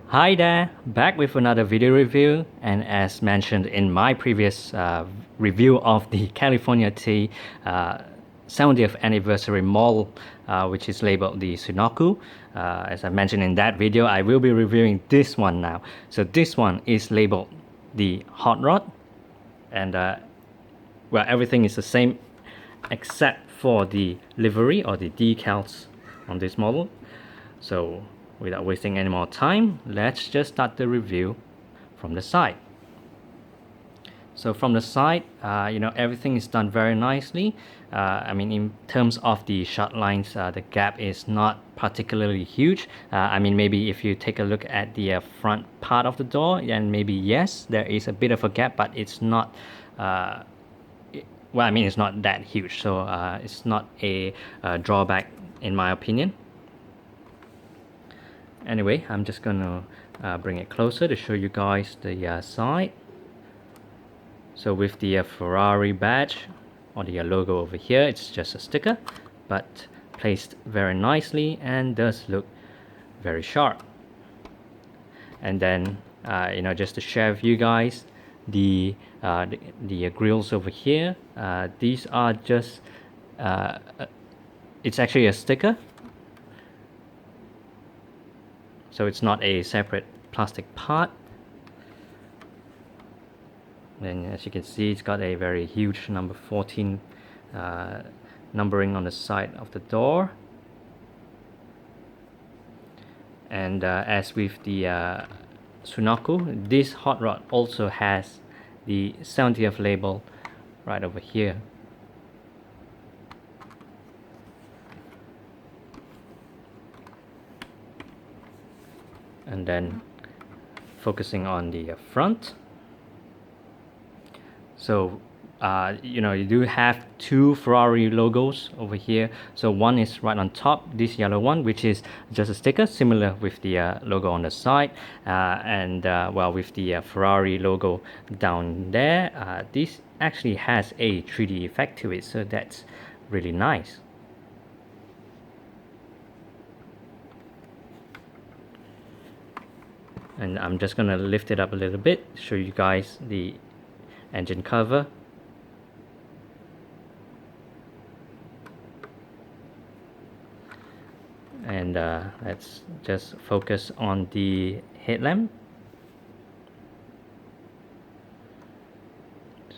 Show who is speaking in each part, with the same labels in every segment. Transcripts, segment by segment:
Speaker 1: Hi there, back with another video review, and as mentioned in my previous review of the California T 70th anniversary model, which is labeled the Sunoco. As I mentioned in that video, I will be reviewing this one now. So this one is labeled the Hot Rod, and well, everything is the same except for the livery or the decals on this model. So without wasting any more time, let's just start the review from the side. So from the side, everything is done very nicely. I mean, in terms of the shot lines, the gap is not particularly huge. I mean, maybe if you take a look at the front part of the door, then maybe yes, there is a bit of a gap, but it's not well, I mean, it's not that huge, so it's not a drawback in my opinion. Anyway, I'm just gonna bring it closer to show you guys the side. So with the Ferrari badge or the logo over here, it's just a sticker, but placed very nicely and does look very sharp. And then just to share with you guys the grills over here. These are just it's actually a sticker, so it's not a separate plastic part. And as you can see, it's got a very huge number 14 numbering on the side of the door. And as with the Sunoco, this hot rod also has the 70th label right over here. And then focusing on the front. So you do have two Ferrari logos over here. So one is right on top, this yellow one, which is just a sticker similar with the logo on the side, and well, with the Ferrari logo down there, this actually has a 3D effect to it, so that's really nice. And I'm just gonna lift it up a little bit, show you guys the engine cover. And let's just focus on the headlamp.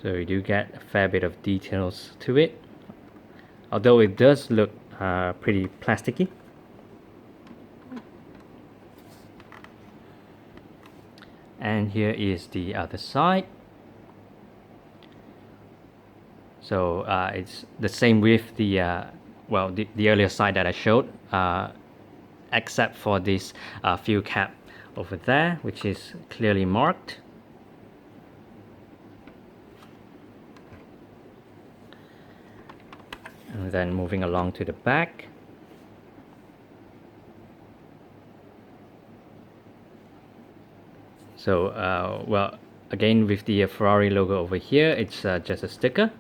Speaker 1: So you do get a fair bit of details to it, although it does look pretty plasticky. And here is the other side. So it's the same with the the earlier side that I showed, except for this fuel cap over there, which is clearly marked. And then moving along to the back. So well, again with the Ferrari logo over here, it's just a sticker,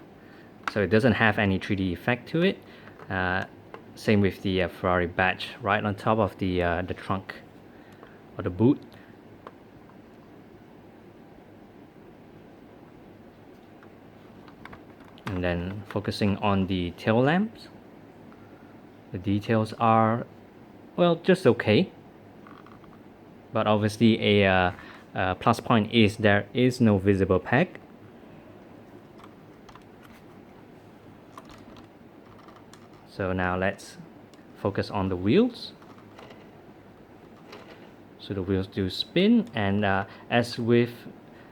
Speaker 1: so it doesn't have any 3D effect to it. Same with the Ferrari badge right on top of the trunk or the boot. And then focusing on the tail lamps, the details are, well, just okay, but obviously a plus point is there is no visible peg. So now let's focus on the wheels. So the wheels do spin, and as with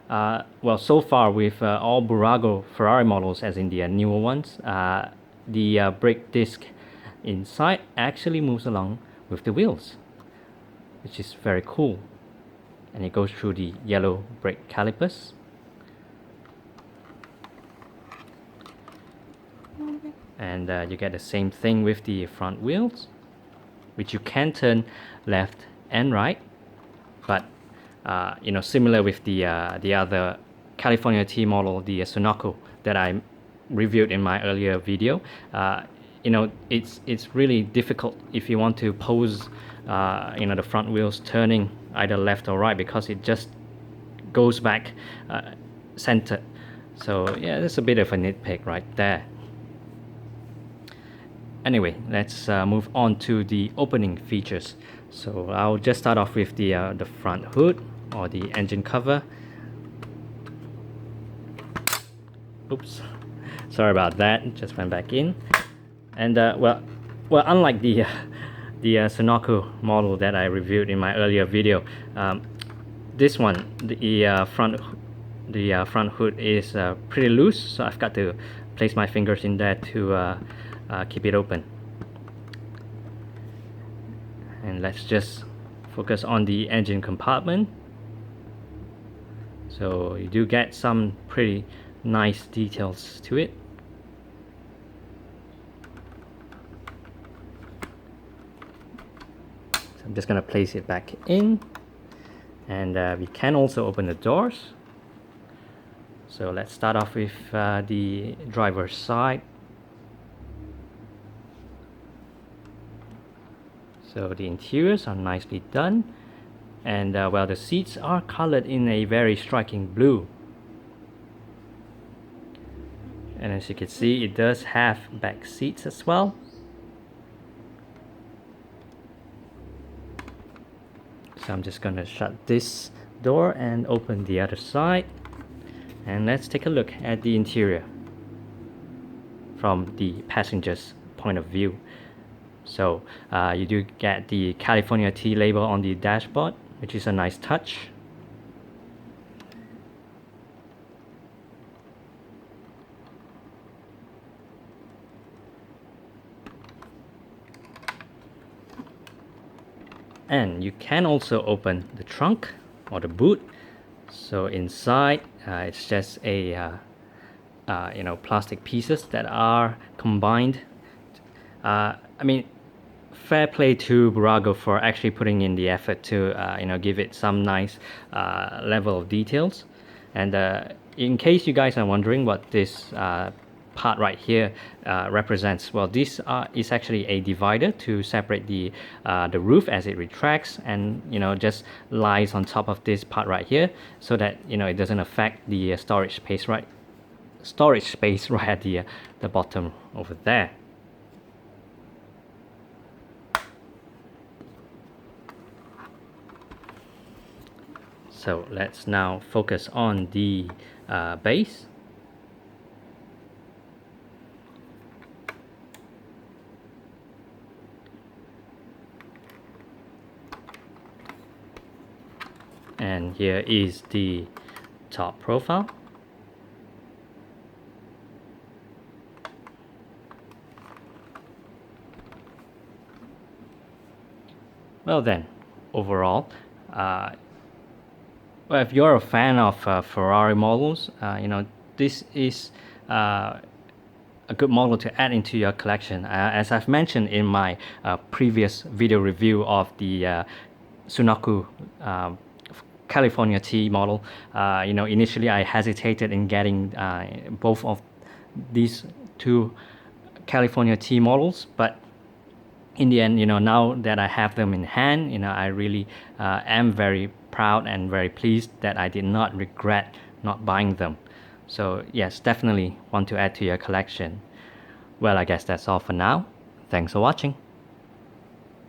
Speaker 1: well, so far with all Bburago Ferrari models, as in the newer ones, the brake disc inside actually moves along with the wheels, which is very cool. And it goes through the yellow brake calipers. And you get the same thing with the front wheels, which you can turn left and right, but similar with the other California T model, the Sunoco, that I reviewed in my earlier video, you know, it's really difficult if you want to pose you know, the front wheels turning either left or right, because it just goes back centered. So yeah, that's a bit of a nitpick right there. Anyway, let's move on to the opening features. So I'll just start off with the front hood, or the engine cover. Oops, sorry about that, just went back in. And well, unlike the Sunoco model that I reviewed in my earlier video, this one, the front hood is pretty loose, so I've got to place my fingers in there to keep it open. And let's just focus on the engine compartment. So you do get some pretty nice details to it. So I'm just gonna place it back in, and we can also open the doors. So let's start off with the driver's side. So the interiors are nicely done, and well, the seats are colored in a very striking blue. And as you can see, it does have back seats as well. So I'm just gonna shut this door and open the other side, and let's take a look at the interior from the passenger's point of view. So you do get the California T label on the dashboard, which is a nice touch. And you can also open the trunk or the boot. So inside it's just a you know, plastic pieces that are combined. I mean, fair play to Bburago for actually putting in the effort to you know, give it some nice level of details. And in case you guys are wondering what this part right here represents, well, this is actually a divider to separate the roof as it retracts, and you know, just lies on top of this part right here, so that you know, it doesn't affect the storage space right at the bottom over there. So let's now focus on the base. And here is the top profile. Well then, overall, well, if you're a fan of Ferrari models, you know, this is a good model to add into your collection. As I've mentioned in my previous video review of the Sunoco California T model, you know, initially I hesitated in getting both of these two California T models, but in the end, you know, now that I have them in hand, you know, I really am very proud and very pleased that I did not regret not buying them. So yes, definitely want to add to your collection. Well, I guess that's all for now. Thanks for watching.